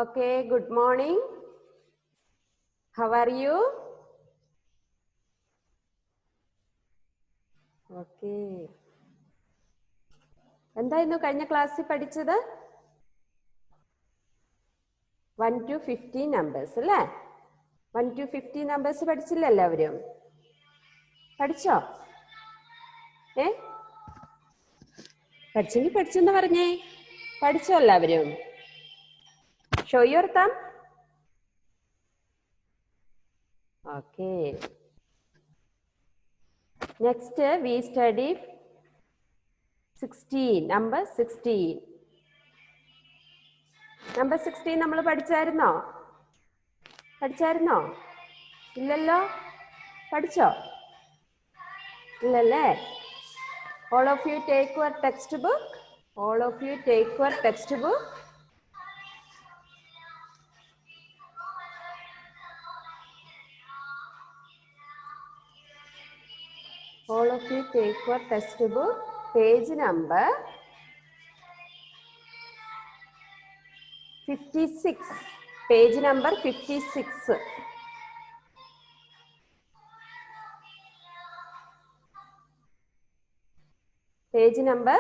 Okay, good morning. How are you? Okay. എന്തായിരുന്നു കഴിഞ്ഞ ക്ലാസ്സിൽ പഠിച്ചത്? 1 to 15 നമ്പേഴ്സ് അല്ലേ? 1 to 15 നമ്പേഴ്സ് പഠിച്ചില്ല എല്ലാവരും? പഠിച്ചോ? പഠിച്ചെങ്കിൽ പഠിച്ചെന്ന് പറഞ്ഞേ. പഠിച്ചോ എല്ലാവരും? Show your thumb. Okay. Next we study 16, number 16. Number 16 നമ്മൾ പഠിച്ചായിരുന്നോ? പഠിച്ചായിരുന്നോ? ഇല്ലല്ലോ? പഠിച്ചോ? ഇല്ലല്ലേ? All of you take your textbook. All of you take your textbook. All of you take your textbook. Page number 56. Page number 56. Page number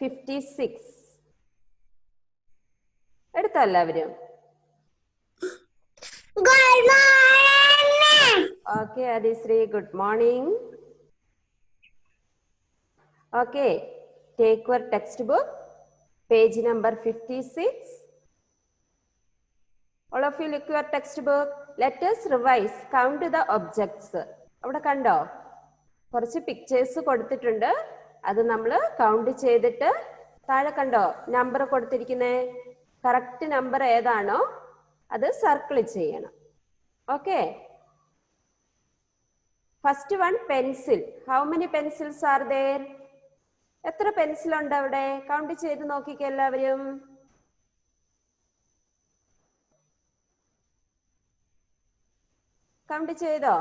56. എടുത്തോ എല്ലാവരും? Good morning. Okay, Adisri, good morning. Okay, take your textbook. Page number 56. All of you look your textbook. Let us revise. Count the objects. അവിടെ കണ്ടോ? കുറച്ച് pictures കൊടുത്തിട്ടുണ്ട്. അത് നമ്മൾ count ചെയ്തിട്ട് താഴെ കണ്ടോ നമ്പർ കൊടുത്തിരിക്കുന്നേ? കറക്റ്റ് നമ്പർ ഏതാണോ അത് സർക്കിൾ ചെയ്യണം. Okay. First one pencil. How many pencils are there? എത്ര പെൻസിൽ ഉണ്ട് അവിടെ? കൗണ്ട് ചെയ്ത് നോക്കിക്കേ എല്ലാവരും. കൗണ്ട് ചെയ്തോ?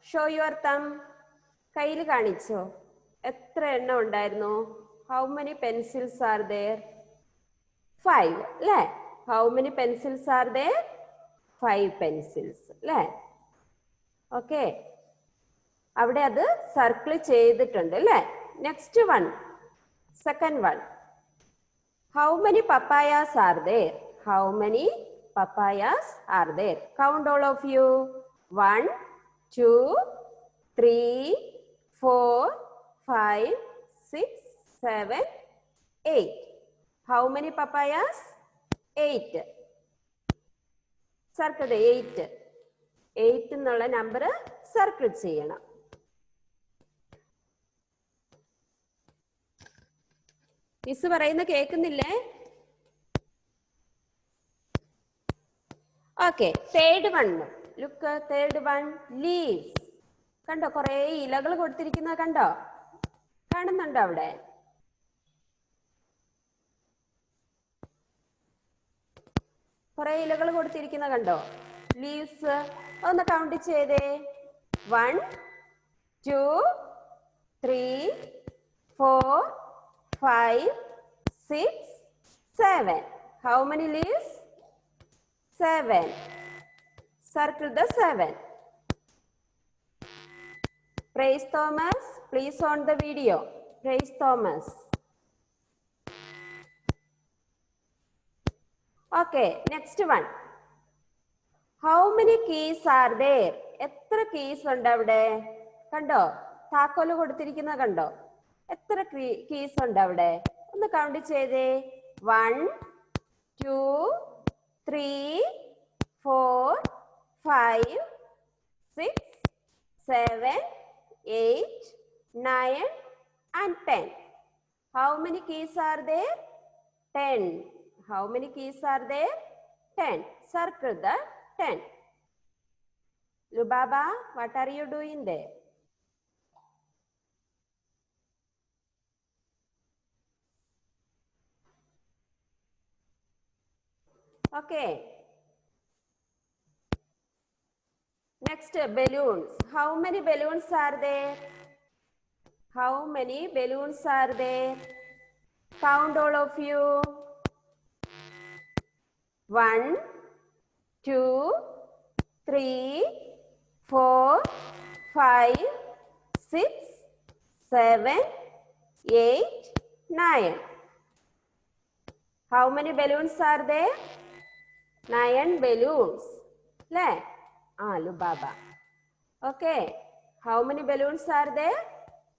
ഷോ യുവർ തം. കയ്യിൽ കാണിച്ചോ? എത്ര എണ്ണം ഉണ്ടായിരുന്നു? How many pencils are there? 5 അല്ലേ? How many pencils are there? 5 pencils അല്ലേ? ഓക്കെ. അവിടെ അത് സർക്കിൾ ചെയ്തിട്ടുണ്ട് അല്ലേ? Next one, second one. How many papayas are there? How many papayas are there? Count all of you. 1, 2, 3, 4, 5, 6, 7, 8. How many papayas? 8. Circle 8. 8 എന്നുള്ള number circle ചെയ്യണം. Miss പറയുന്ന കേൾക്കുന്നില്ലേ? Okay. Third one. Look, third one, leaves. കണ്ടോ? കുറെ ഇലകൾ കൊടുത്തിരിക്കുന്നത് കണ്ടോ? കാണുന്നുണ്ടോ അവിടെ? കുറെ ഇലകൾ കൊടുത്തിരിക്കുന്ന കണ്ടോ? ലീവ്സ്. ഒന്ന് കൗണ്ട് ചെയ്തേ. 1, 2, 3, 4, 5, 6, 7. How many leaves? 7. Circle the 7. Praise Thomas. Please on the video. Praise Thomas. Okay, next one. How many keys are there? എത്ര keys ഉണ്ട് അവിടെ? കണ്ടോ? താക്കോല് കൊടുത്തിരിക്കുന്നത് കണ്ടോ? എത്ര keys ഉണ്ട് അവിടെ? ഒന്ന് കൗണ്ട് ചെയ്തേ. 1, 2, 3, 4, 5, 6, 7, 8, 9 and 10. How many keys are there? 10. How many keys are there? 10. Circle the 10. Lubaba, what are you doing there? Okay. Next, balloons. How many balloons are there? How many balloons are there? Count all of you. 1, 2, 3, 4, 5, 6, 7, 8, 9. How many balloons are there? 9 balloons. Le? Lubaba. Okay. How many balloons are there?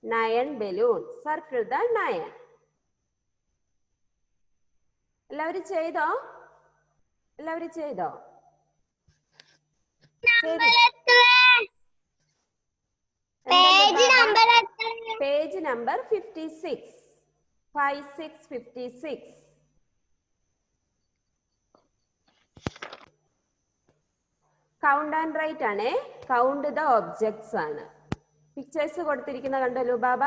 9 balloons. Circle the 9. എല്ലാവരും ചെയ്തോ? എല്ലാവരും ചെയ്തോ? Page number 56. 56. Count and write ആണേ. Count the objects ആണ്. Pictures കൊടുത്തിരിക്കുന്ന കണ്ടല്ലോ ബാബ.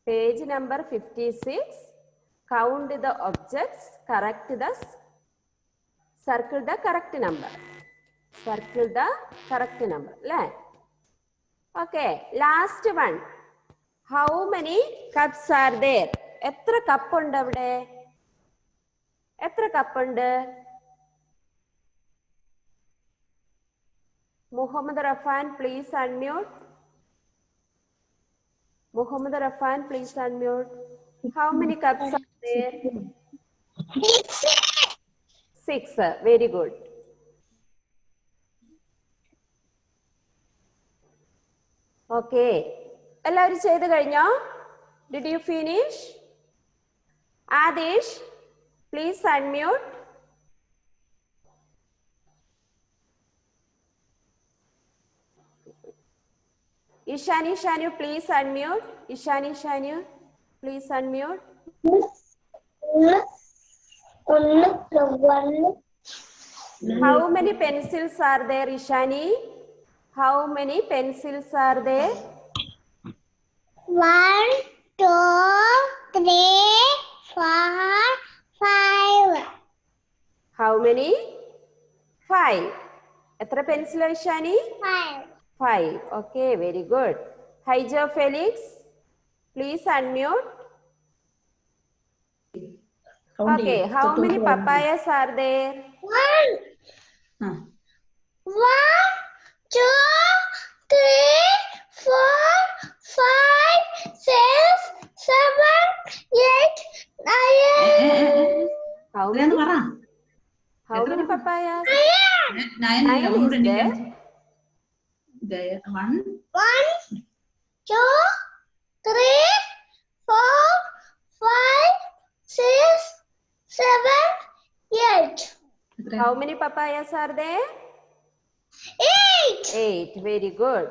Page number 56. Count the objects. Correct the circle the correct number. Circle the correct number അല്ലേ? Okay. Last one. How many cups are there? എത്ര cup ഉണ്ട് അവിടെ? എത്ര കപ്പുണ്ട്? Muhammad Rafan please unmute. Muhammad Rafan, please unmute. How many cups are there? 6. Very good. Okay. എല്ലാവരും ചെയ്തു കഴിഞ്ഞോ? Did you finish? Adish, please unmute. Ishani Shanu, please unmute. Ishani Shanu, please unmute. How many pencils are there, Ishani? How many pencils are there? 1, 2, 3, 4, 5. How many? 5. എത്ര pencil Ishani? 5. 5. Okay, very good. Hijo Felix, please unmute. Okay, how many papayas are there? 1. 1, 2, 3, 4, 5, 6, 7, 8, 9. How many papayas? 9 is there. 1, 2, 3, 4, 5, 6, 7, 8. How many papayas are there? 8. 8. Very good.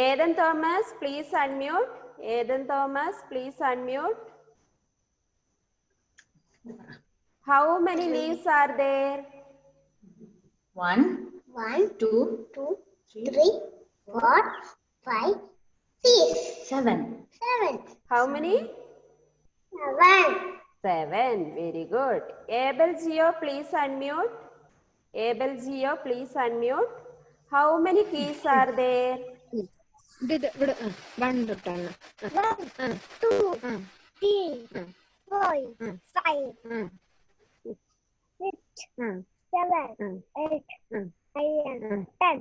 Eden Thomas, please unmute. Eden Thomas, please unmute. How many leaves are there? 1, 2, 3, 4, 5, 6, 7. 7. How many? 7. 7. Very good. Abel Gio, please unmute. Abel Gio, please unmute. How many keys are there? 1 തൊട്ടാണ്. 1, 2, 3, 4, 5, 6, 7, 8, 9, 10.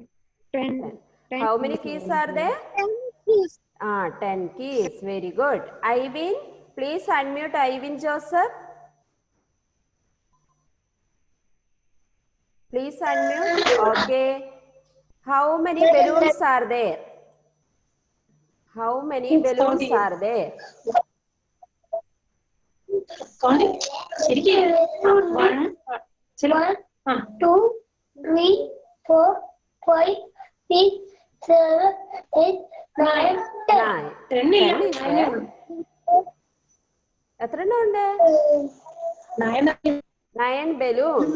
10. How many keys are there? 10 keys. 10 keys. Very good. Ivan, please unmute Ivan Joseph. Please unmute. Okay. How many balloons are there? How many balloons are there? ശരിക്കും 1, 2, 3, 4, 5, 6, 7, 8, 9, 10. 10 is there. എത്ര എണ്ണം ഉണ്ട്? 9 balloons.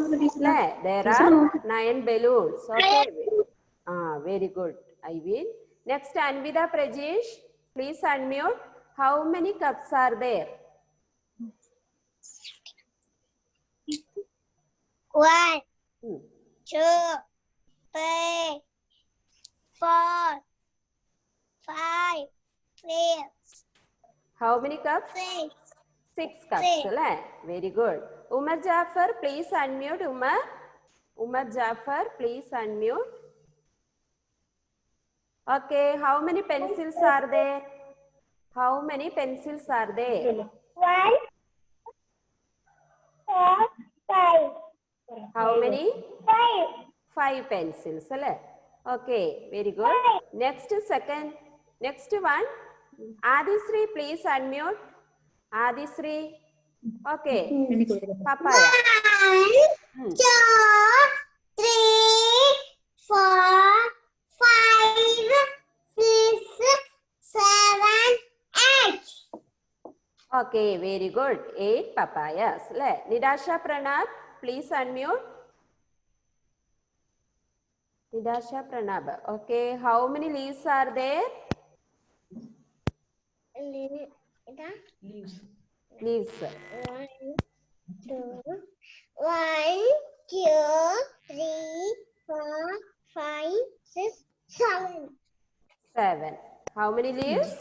There are 9 balloons. Okay. Very good. Ivan. Next, Anvida Prajesh, please unmute. How many cups are there? 1, 2, 3, 4, 5, 6, How many cups? 6, 6 cups, അല്ലേ? Very good. Umar Jafar, please unmute. Umar Jafar, please unmute. Okay, how many pencils are there? How many pencils are there? 1, 4, 5. How many? 5. 5 pencils, അല്ലേ? Okay, very good. Next one. Adisri, please unmute. Adisri. Okay. Papaya. 1, 2, 3, 4, 5, 6, 7, 8. Okay, very good. 8 papayas. Nidasha Pranab, please unmute. Nidasha Pranab. Okay, how many leaves are there? Leaves. 1, 2, 3, 4, 5, 6, 7. 7. How many leaves?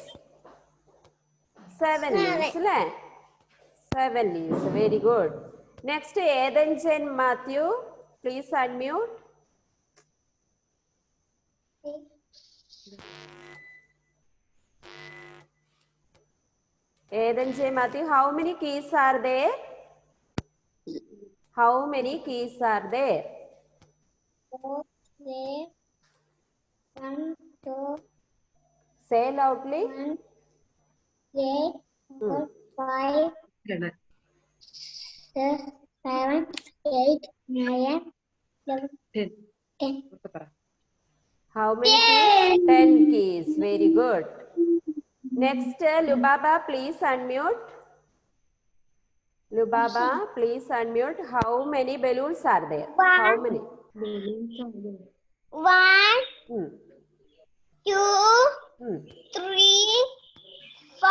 7 leaves. 7 leaves. Very good. Next, Eden Jen Matthew, please unmute. Eden J. Matthew, how many keys are there? How many keys are there? 1, 2, Say loudly. 1, 8, 4, 5, 6, 7, 8, 9, 11, 10. How many keys? 10 keys. Very good. Next, Lubaba, please unmute. Lubaba, please unmute. How many balloons are there? How many? 1, 2, 3, 4,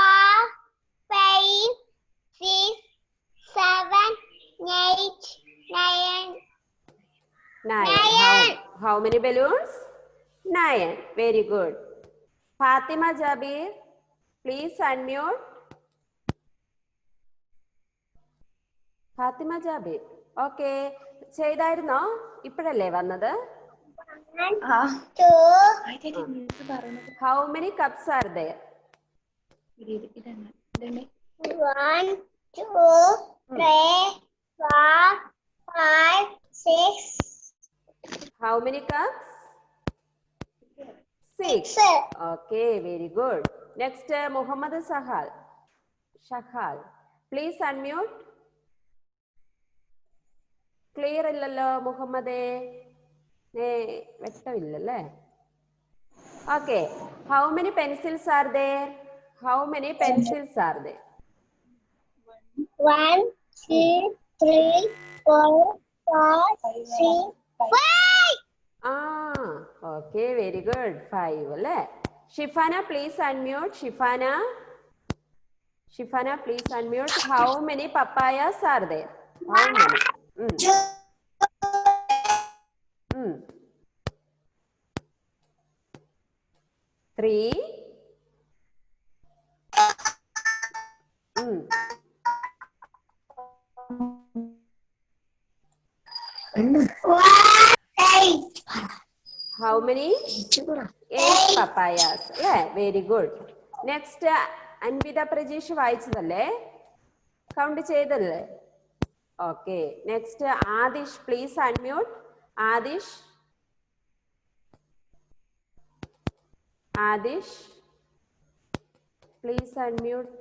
5, 6, 7, 8, 9. 9. How many balloons? 9. Very good. Fatima Jabir, please unmute. Fatima Jabir. Okay. ചെയ്തായിരുന്നോ? ഇപ്പോഴല്ലേ വന്നത്? 1, 2. How many cups are there? 1, 2, 3, 4, 5, 6. How many cups? 6. Okay, very good. Next, Muhammad Shahal. Please unmute. Clear illalo, Muhammad? വെട്ടമില്ലല്ലേ? Okay. How many pencils are there? How many pencils are there? 1, 2, 3, 4, 5, 6, 5. Okay, very good. 5, അല്ലേ? Shifana, please unmute. Shifana, please unmute. How many papayas are there? How many? 3. 8. How many? 8 papayas. Yeah, very good. Next, Anvita Prajesh വായിച്ചതല്ലേ? Count ചെയ്തല്ലേ? Okay. Next, Adish, please unmute. Adish, please unmute.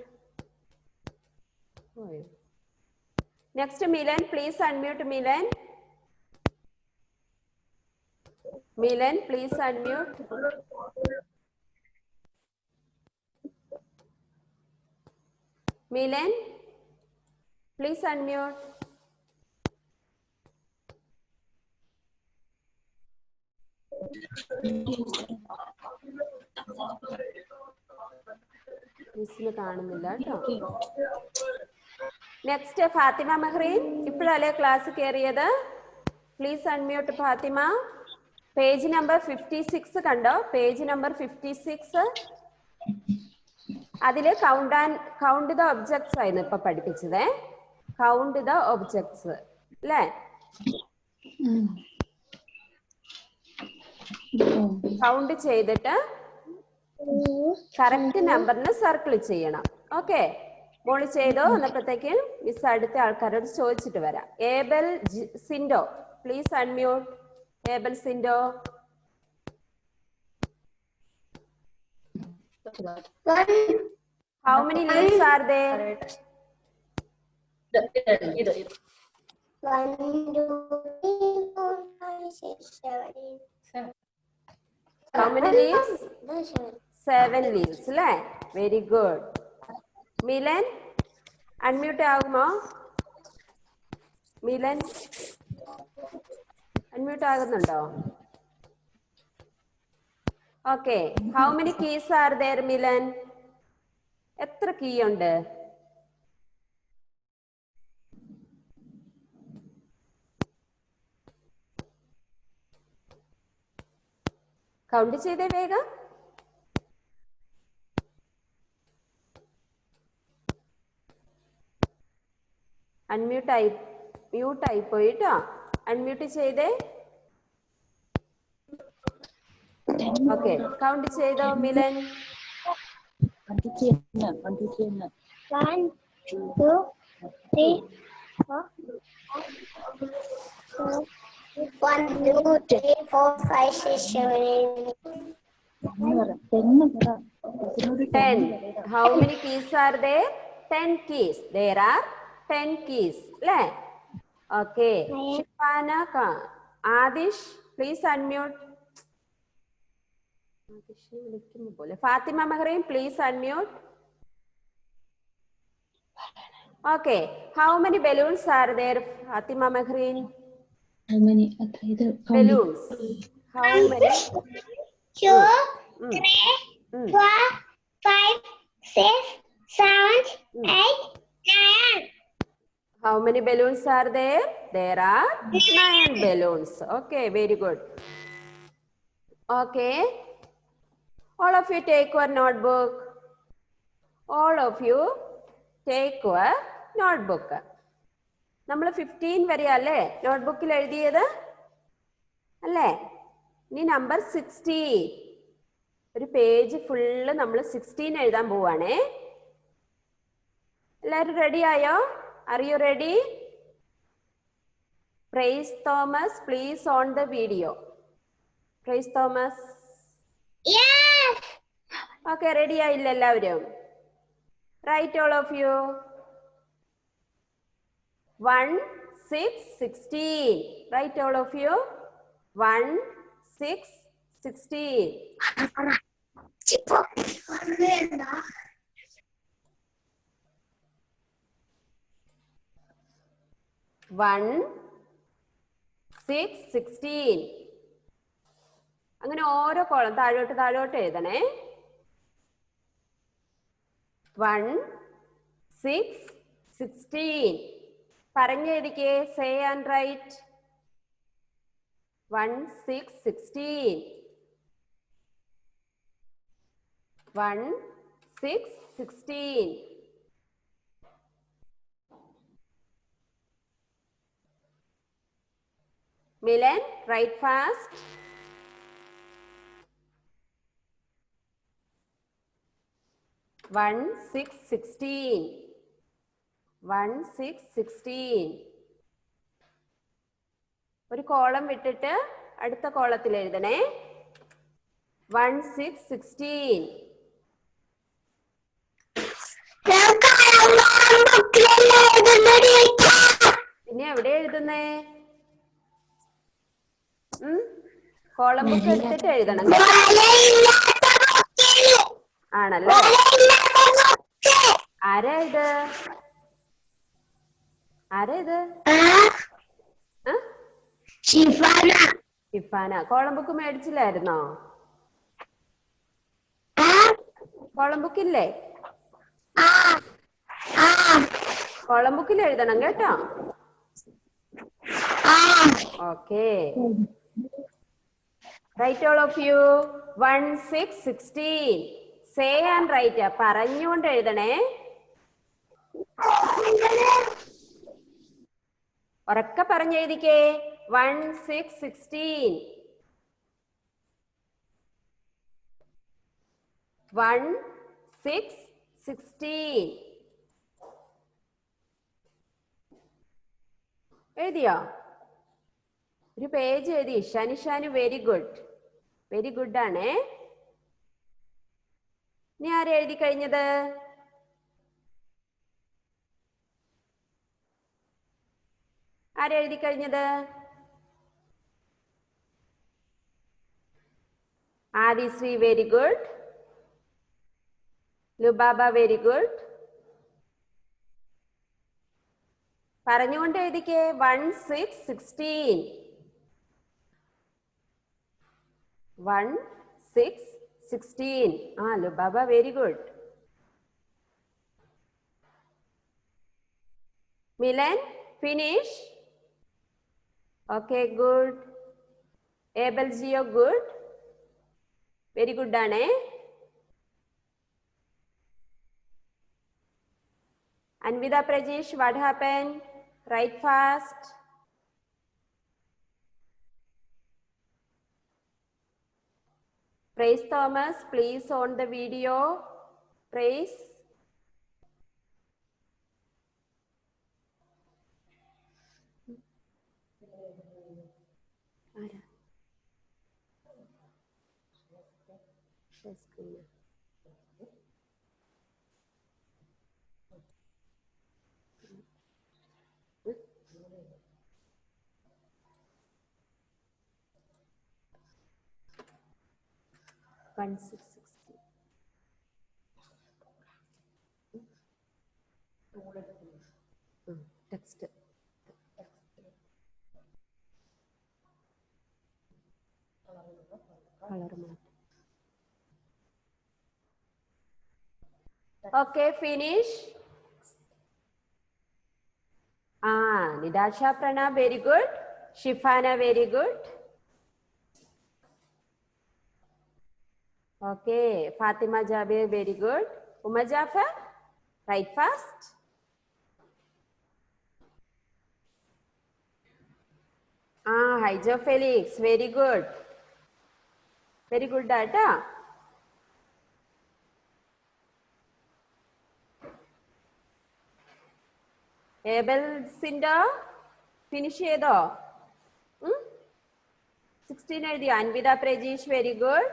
Next, Milan, please unmute. Milan, please unmute. Milan, please unmute. മിസ്സിന് കാണുന്നില്ല കേട്ടോ. Next Fathima Mehreen, ഇപ്പോഴല്ലേ class കയറിയത്? Please unmute Fathima. Page number 56 കണ്ടോ? Page number 56. അതില് count the objects ആയിരുന്നു ഇപ്പൊ പഠിപ്പിച്ചത്. കൗണ്ട് ദ ഒബ്ജക്ട്സ് അല്ലേ? കൗണ്ട് ചെയ്തിട്ട് കറക്റ്റ് നമ്പറിന് സർക്കിൾ ചെയ്യണം. ഓക്കെ, മോള് ചെയ്തോ? എന്നപ്പോഴത്തേക്ക് മിസ് അടുത്ത ആൾക്കാരോട് ചോദിച്ചിട്ട് വരാം. Abel Sindo, please unmute. Abel Sindo. How many leaves are there? 1, 2, 3, 4, 5, 6, 7, 8. How many leaves? 7 leaves, അല്ലേ? Very good. മിലൻ അൺമ്യൂട്ട് ആകുമോ? മിലൻ അൺമ്യൂട്ട് ആകുന്നുണ്ടോ? Okay. How many keys are there Milan? എത്ര കീ ഉണ്ട്? കൗണ്ട് ചെയ്തേ വേഗം. മ്യൂട്ടായി പോയിട്ടോ. അൺമ്യൂട്ട് ചെയ്തേ. ഓക്കെ, കൗണ്ട് ചെയ്തോ Milan? 1, 2, 3, 4. 1, 2, 3, 4, 5, 6, 7, 8. 10. How many keys are there? 10 keys. There are 10 keys. അല്ലേ? Okay. Shifana, Adish, please unmute. Fathima Mahreen, please unmute. Okay. How many balloons are there? Fathima Mahreen. How many? Balloons. How many? 2, 3, 4, 5, 6, 7, 8, 9. How many balloons are there? There are 9 balloons. Okay, very good. Okay. All of you take your notebook. All of you take your notebook. നമ്മൾ 15 വരെ അല്ലേ നോട്ട്ബുക്കിൽ എഴുതിയത് അല്ലേ? ഇനി number 16. ഒരു page full നമ്മൾ 16 എഴുതാൻ പോവാണേ. എല്ലാവരും റെഡി ആയോ? Are you ready? പ്രൈസ് Thomas, please on the video. പ്രൈസ് തോമസ്. Yes. ഓക്കെ, റെഡി ആയില്ല എല്ലാവരും? Right all of you. 1, 6, 16. Write all of you. 1, 6, 16. 1, 6, 16. അങ്ങനെ ഓരോ കോളം താഴോട്ട് എഴുതണേ. 1, 6, 16. പറഞ്ഞെഴുതിക്കേ. Say and write. 1, 6, 16. 1, 6, 16. Milan, write fast. 1, 6, 16. 1, 6, 16. ഒരു കോളം വിട്ടിട്ട് അടുത്ത കോളത്തിൽ എഴുതണേ. 1, 6, 16. പിന്നെ എവിടെ എഴുതുന്നേ? കോളം ബുക്ക് എടുത്തിട്ട് എഴുതണം. ആണല്ലേ? ആരാ ഇത്? ഷിഫാന. കോളം ബുക്ക് മേടിച്ചില്ലായിരുന്നോ? കോളം ബുക്കില്ലേ? കോളം ബുക്കിൽ എഴുതണം കേട്ടോ. Okay. Write all of you. 1, 6, 16. Say and write പറഞ്ഞുകൊണ്ട് എഴുതണേ. ഉറക്കെ പറഞ്ഞെഴുതിക്കേ. 1 6 16. 1 6 16. എഴുതിയോ? ഒരു പേജ് എഴുതി. Shanu very good. Very good ആണേ. ഇനി ആരാ എഴുതി കഴിഞ്ഞത്? ആരാ എഴുതി കഴിഞ്ഞത്? Adisree very good. Lubaba very good. പറഞ്ഞുകൊണ്ട് എഴുതിക്കേ. 1 6 16. 1 6 16. Lubaba very good. Milan finish. Okay good. Abel Jio good. Very good ആണേ. Anvida Prajesh, what happened? Write fast. Praise Thomas, please on the video. Praise. Text. Okay, finish. Nidasha Prana, very good. Shifana, very good. Okay, Fatima Jabir, very good. Uma Jafar, write fast. Hijo Felix, very good. Very good data. Abel Cinda, finish chedo. 16 എഴുതി. Anvida Prajesh, very good.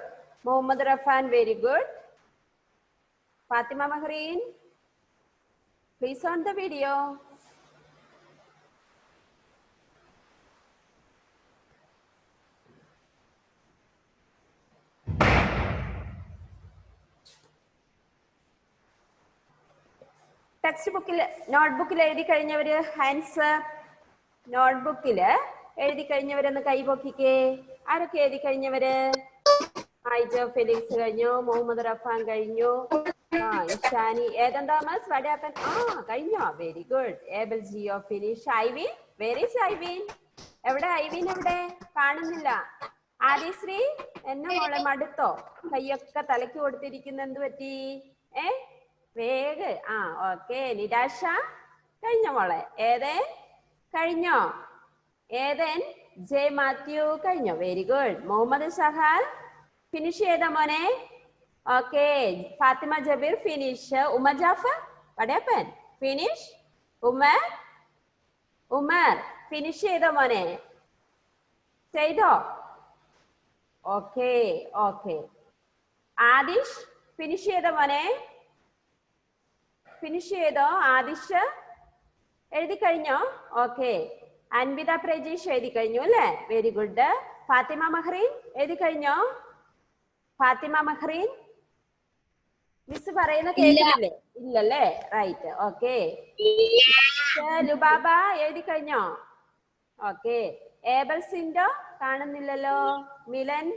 Mohammad Rafan, very good. Fatima Mahreen, please on the video. Text ബുക്കിൽ നോട്ട്ബുക്കിൽ എഴുതി കഴിഞ്ഞവര് hands നോട്ട്ബുക്കിൽ എഴുതി കഴിഞ്ഞവരൊന്ന് കൈ പൊക്കിക്കേ. ആരൊക്കെ എഴുതി കഴിഞ്ഞവര്? ഹൈജോ Felix കഴിഞ്ഞു. മുഹമ്മദ് റഫാൻ കഴിഞ്ഞു. ഇഷാനി. ഏതൻ തോമസ്, വടയാപ്പൻ കഴിഞ്ഞോ? Very good. Abel Jio finish. Ivin, very Ivin. എവിടെ ഐവിൻ? എവിടെ? കാണുന്നില്ല. ആദിശ്രീ, എന്നെ മോളെ മടുത്തോ? കയ്യൊക്കെ തലയ്ക്ക് കൊടുത്തിരിക്കുന്ന എന്ത് പറ്റി? വേഗ. ഓക്കെ. നിരാശ കഴിഞ്ഞോ മോളെ? ഏതൻ കഴിഞ്ഞോ? ഏതൻ ജെ മാത്യു കഴിഞ്ഞോ? Very good. Muhammad Sahal finish ചെയ്ത മോനെ? ഓക്കെ. ഫാത്തിമ ജബീർ ഫിനിഷ്. ഉമ ജാഫർ, വടയപ്പൻ ഫിനിഷ്. ഉമർ ഫിനിഷ് ചെയ്ത മോനെ? ചെയ്തോ? ഓക്കെ. ഓക്കെ. ആദിഷ് ഫിനിഷ് ചെയ്ത മോനെ? ഫിനിഷ് ചെയ്തോ? ആദിഷ് എഴുതി കഴിഞ്ഞോ? ഓക്കെ. അൻവിത പ്രജീഷ് എഴുതി കഴിഞ്ഞു അല്ലേ? Very good. ഫാത്തിമ മഹ്റീൻ എഴുതി കഴിഞ്ഞോ? ഫാത്തിമ മഹ്റീൻ മിസ് പറയുന്ന കേൾക്കുന്നില്ലേ? ഇല്ലല്ലേ? റൈറ്റ്. ഓക്കെ. ലുബാബ എഴുതി കഴിഞ്ഞോ? ഓക്കെ. ഏബൽ സിൻഡോ കാണുന്നില്ലല്ലോ. Milan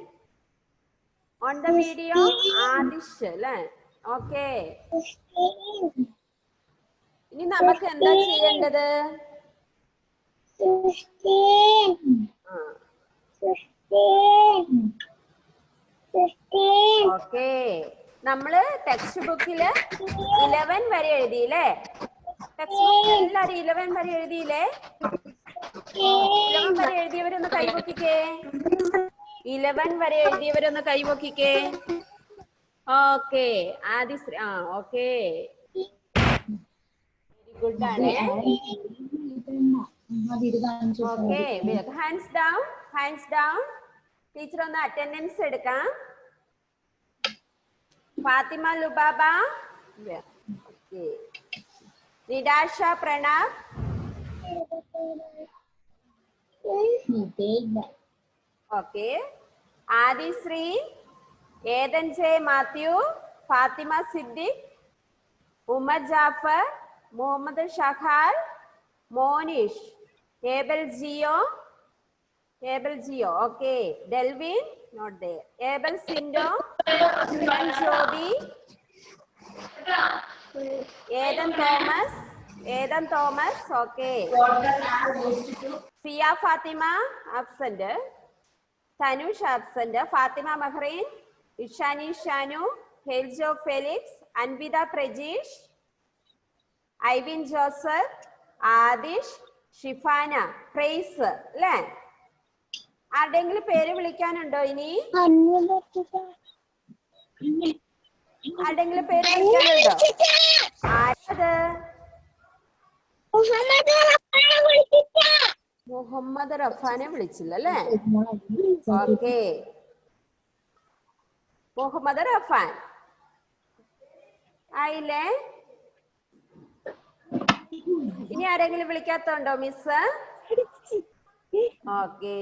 on the video. Adish അല്ലേ? ഓക്കെ. ഇനി നമുക്ക് എന്താ ചെയ്യേണ്ടത്? ഓക്കെ. നമ്മള് ടെക്സ്റ്റ് ബുക്കില് 11 വരെ എഴുതിയില്ലേ? ടെക്സ്റ്റ് ബുക്കിൽ എല്ലാരും 11 വരെ എഴുതിയില്ലേ? 11 വരെ എഴുതിയവരൊന്ന് കൈപൊക്കിക്കേ. 11 വരെ എഴുതിയവരൊന്ന് കൈപൊക്കിക്കേ. Okay Adishree, okay, very good ആണ്. Okay, hands down, hands down. Teacher ഒന്ന് അറ്റൻഡൻസ് എടുക്കാം. Fathima Lubaba, Nidasha Pranav, okay, Adishree, Eden J Mathew, Fathima Siddique, Umar Jafar, Muhammad Shahal, Monish, Abel Jio, okay, Delvin not there, Abel Sindo, Joby, Eden Thomas, okay, Siya Fathima absent, Tanush absent, Fathima Mahreen, Ishani Shanu, Heljo Felix, Anvitha Prajeesh, Ivin Joseph, Adish, Shifana, പ്രൈസ് അല്ലേ? ആരുടെയെങ്കിലും പേര് വിളിക്കാനുണ്ടോ ഇനി? ആരുടെയെങ്കിലും പേര് വിളിക്കാനുണ്ടോ? ആരത്? മുഹമ്മദ് റഫാനെ വിളിച്ചില്ല അല്ലേ? ഓക്കെ, മുഹമ്മദ് റഫാൻ ആയില്ലേ? ഇനി ആരെങ്കിലും വിളിക്കാത്തോണ്ടോ മിസ്? ഓക്കെ,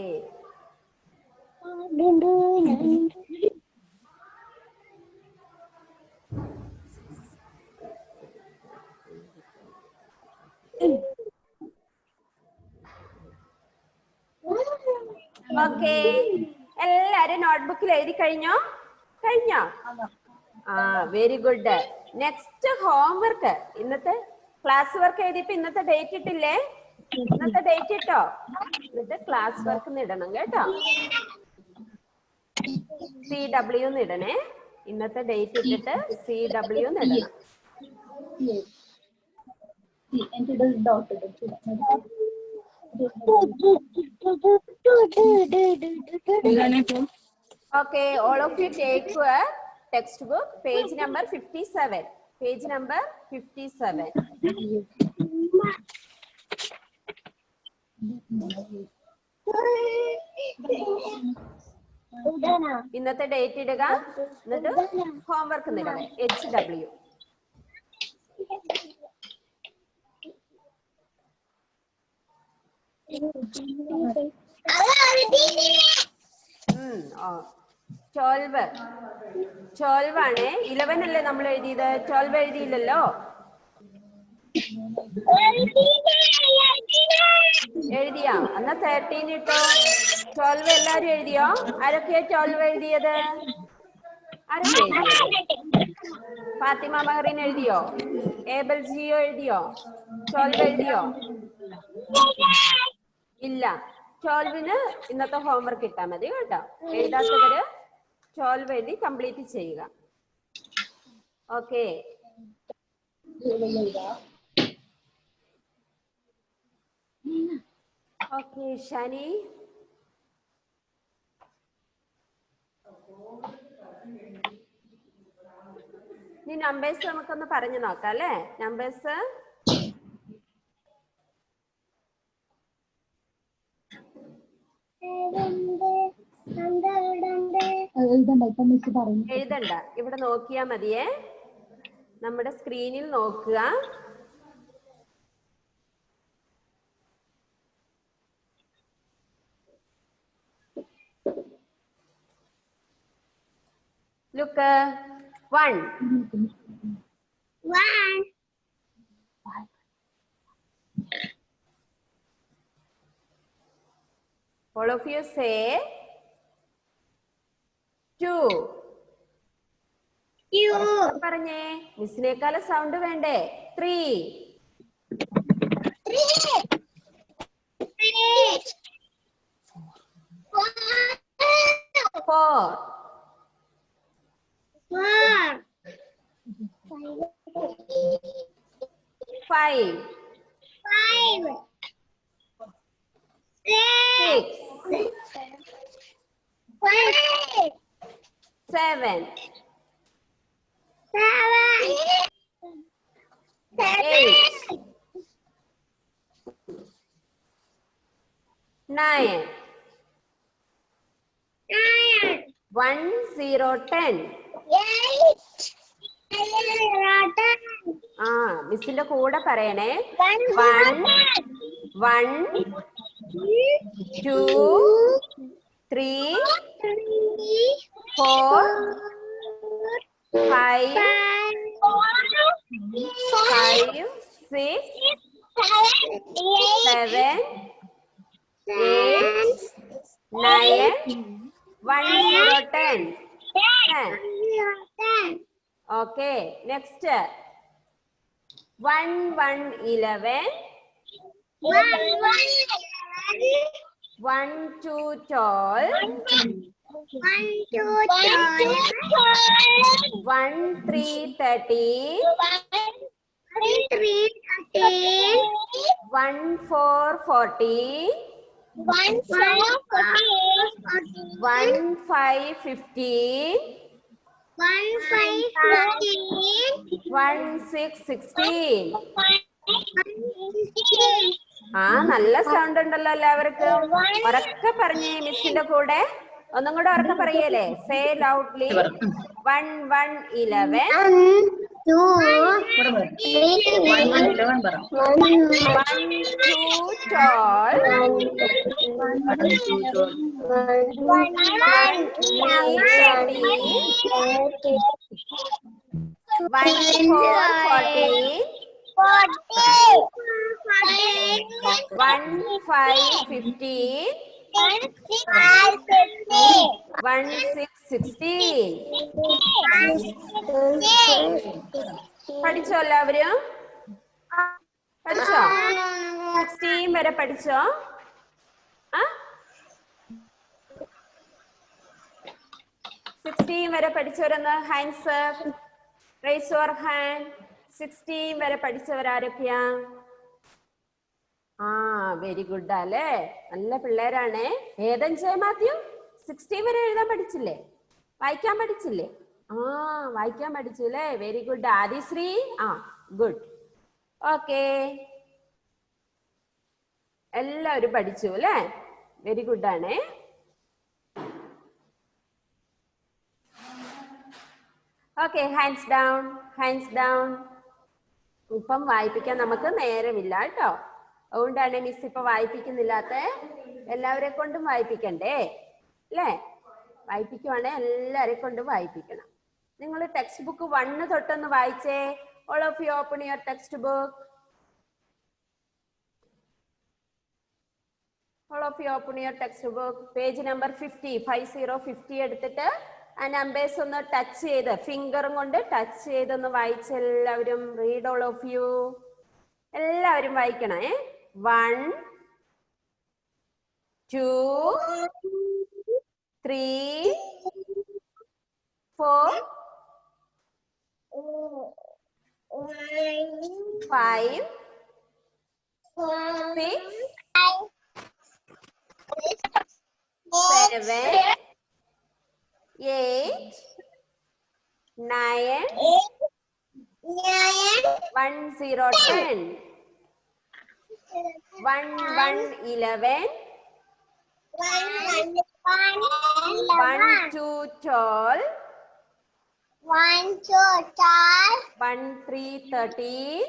ഓക്കെ, എല്ലാരും നോട്ട്ബുക്കിൽ എഴുതി കഴിഞ്ഞോ? Very good. നെക്സ്റ്റ് ഹോംവർക്ക്, ഇന്നത്തെ ക്ലാസ് വർക്ക് എഴുതിയപ്പോ ഇന്നത്തെ ഡേറ്റ് ഇട്ടില്ലേ? ഇന്നത്തെ ഡേറ്റ് ഇട്ടോ? എന്നിട്ട് ക്ലാസ് വർക്ക് ഇടണം കേട്ടോ. CW ഇടണേ. ഇന്നത്തെ ഡേറ്റ് ഇട്ടിട്ട് CW ഇടണം. Okay, all of you take a textbook, page number 57. Page number 57. ഇന്നത്തെ ഡേറ്റ് ഇടുക, എന്നിട്ട് ഹോംവർക്ക് ഇടണേ. HW. Oh, 12 ആണ്. 11 അല്ലേ നമ്മൾ എഴുതിയത്? 12 എഴുതിയില്ലല്ലോ. എഴുതിയോ? എന്നാ 13 ഇട്ടോ. 12 എല്ലാരും എഴുതിയോ? ആരൊക്കെയാ 12 എഴുതിയത്? ആരൊക്കെ എഴുതിയത്? ഫാത്തിമ മഹ്റീൻ എഴുതിയോ? ഏബൽ ജിയോ എഴുതിയോ? 12 എഴുതിയോ? ഇല്ല. 12ന് ഇന്നത്തെ ഹോംവർക്ക് ഇട്ടാൽ മതി കേട്ടോ. എഴുതാത്തവര് 12 എഴുതി കംപ്ലീറ്റ് ചെയ്യുക. Okay, okay Shani. ഇനി നമ്പേഴ്സ് നമുക്കൊന്ന് പറഞ്ഞു നോക്കാം അല്ലേ? നമ്പേഴ്സ് എഴുതണ്ട, ഇവിടെ നോക്കിയാ മതിയേ. നമ്മുടെ സ്ക്രീനിൽ നോക്കുക. Look, 1. All of you say 2. പറഞ്ഞേ, മിസ്സിനേക്കാളും സൗണ്ട് വേണ്ടേ? 3. 4. 5, 6, 7, 8, 9, 1, 0, 10. ആ മിസ്സിന്റെ കൂടെ പറയണേ. 1, 1, 2, 3, 4, 5, 6, 7, 8, 9, 1, 0, 10. Okay, next. 1, 1, 11. 1, 2, 12. 1, 3, 13. 1, 4, 14. 1, 5, 15. 1, 6, 16. ആ നല്ല സൗണ്ട് ഉണ്ടല്ലോ എല്ലാവർക്കും. ഉറക്കെ പറഞ്ഞേ മിസ്സിന്റെ കൂടെ. ഒന്നും കൂടെ ഉറക്കെ പറയല്ലേ. Say loudly. 1, 1, 11. 2, 1, 11 പറ. 1, 2, 12. 1, 3, 13. 1, 4, 14. 1, 5, 15. 1, 6, 16. പഠിച്ചോ എല്ലാവരും? പഠിച്ചോ? 16 വരെ പഠിച്ചോ? ആ 16 വരെ പഠിച്ചവരെന്ന് ഹാൻഡ്സ് റേസ് യുവർ ഹാൻഡ്. 16 വരെ പഠിച്ചവരാരൊക്കെയാ? ആ വെരി ഗുഡ് അല്ലേ, നല്ല പിള്ളേരാണേ. ഏതൻ ജെ മാത്യു 16 വരെ എഴുതാൻ പഠിച്ചില്ലേ? വായിക്കാൻ പഠിച്ചില്ലേ? ആ വായിക്കാൻ പഠിച്ചു അല്ലേ, വെരി ഗുഡ്. ആദിശ്രീ ആ ഗുഡ്. ഓക്കെ, എല്ലാവരും പഠിച്ചു അല്ലേ, വെരി ഗുഡ് ആണേ. Okay, hands down, hands down. ഇപ്പം വായിപ്പിക്കാൻ നമുക്ക് നേരമില്ല കേട്ടോ, അതുകൊണ്ടാണ് മിസ് ഇപ്പൊ വായിപ്പിക്കുന്നില്ലാത്ത. എല്ലാവരെ കൊണ്ടും വായിപ്പിക്കണ്ടേ അല്ലേ? വായിപ്പിക്കുവാണെ എല്ലാവരെ കൊണ്ടും വായിപ്പിക്കണം. നിങ്ങൾ ടെക്സ്റ്റ് ബുക്ക് 1 തൊട്ടൊന്ന് വായിച്ചേ. All of you open your text book. All of you open your text book. Page number 50, 50 എടുത്തിട്ട് ആ നമ്പേഴ്സ് ഒന്ന് ടച്ച് ചെയ്ത് ഫിംഗറും കൊണ്ട് ടച്ച് ചെയ്തൊന്ന് വായിച്ച് എല്ലാവരും. Read all of you. എല്ലാവരും വായിക്കണേ. 1, 2, 3, 4, 5, 6, 7, 8, 9, 1, 0, 10. 1, 1, 11. 1, 2, 12. 1, 3, 13.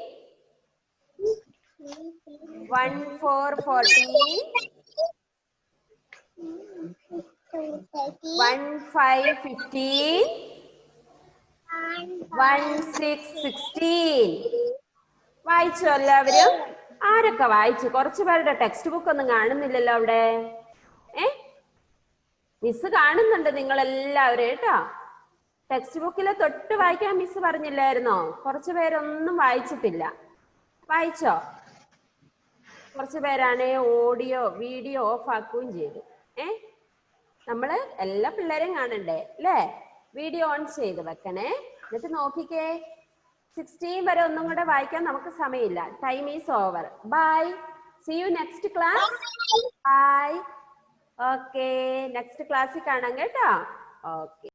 1, 4, 14. 1, 5, 15. 1, 6, 16. വായിച്ചോ എല്ലാവരും? ആരൊക്കെ വായിച്ചു? കുറച്ചു പേരുടെ ടെക്സ്റ്റ് ബുക്ക് ഒന്നും കാണുന്നില്ലല്ലോ അവിടെ. മിസ് കാണുന്നുണ്ട് നിങ്ങൾ എല്ലാവരും കേട്ടോ. ടെക്സ്റ്റ് ബുക്കിൽ തൊട്ട് വായിക്കാൻ മിസ് പറഞ്ഞില്ലായിരുന്നോ? കുറച്ചു പേരൊന്നും വായിച്ചിട്ടില്ല. വായിച്ചോ? കുറച്ചു പേരാണ് വീഡിയോ ഓഫ് ആക്കുകയും ചെയ്തു. നമ്മള് എല്ലാ പിള്ളേരെയും കാണണ്ടേ അല്ലേ? വീഡിയോ ഓൺ ചെയ്ത് വെക്കണേ. എന്നിട്ട് നോക്കിക്കേ, 16 വരെ ഒന്നും കൂടെ വായിക്കാൻ നമുക്ക് സമയമില്ല. Time is over. Bye. See you next class. Bye. Okay, next ക്ലാസ്സിൽ കാണാം കേട്ടോ. ഓക്കെ.